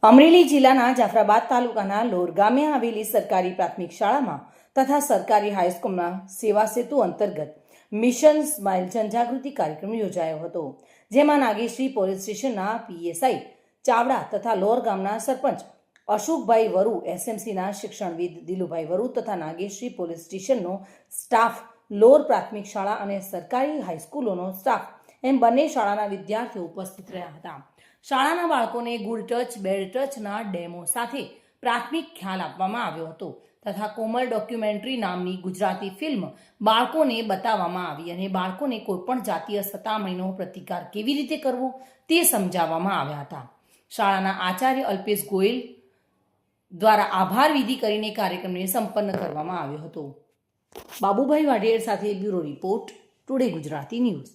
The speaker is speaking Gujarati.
અમરેલી જિલ્લાના જાફરાબાદ તાલુકાના લોર ગામે આવેલી સરકારી પ્રાથમિક શાળામાં તથા સરકારી હાઈસ્કૂલમાં સેવા સેતુ અંતર્ગત મિશન સ્માઇલ જનજાગૃતિ કાર્યક્રમ યોજાયો હતો, જેમાં નાગેશ્રી પોલીસ સ્ટેશનના પીએસઆઈ ચાવડા તથા લોર ગામના સરપંચ અશોકભાઈ વરુ, એસએમસીના શિક્ષણવિદ દિલુભાઈ વરુ તથા નાગેશ્રી પોલીસ સ્ટેશનનો સ્ટાફ, લોર પ્રાથમિક શાળા અને સરકારી હાઈસ્કૂલોનો સ્ટાફ એમ બંને શાળાના વિદ્યાર્થીઓ ઉપસ્થિત રહ્યા હતા. શાળાના બાળકોને ગુડ ટચ, બેડ ટચના ડેમો સાથે પ્રાથમિક ખ્યાલ આપવામાં આવ્યો હતો તથા કોમલ ડોક્યુમેન્ટરી નામની ગુજરાતી ફિલ્મ બાળકોને બતાવવામાં આવી અને બાળકોને કોઈપણ જાતીય સતામણીનો પ્રતિકાર કેવી રીતે કરવો તે સમજાવવામાં આવ્યા હતા. શાળાના આચાર્ય અલ્પેશ ગોયલ દ્વારા આભાર વિધિ કરીને કાર્યક્રમને સંપન્ન કરવામાં આવ્યો હતો. બાબુભાઈ વાઢેર સાથે bureau report, today Gujarati news.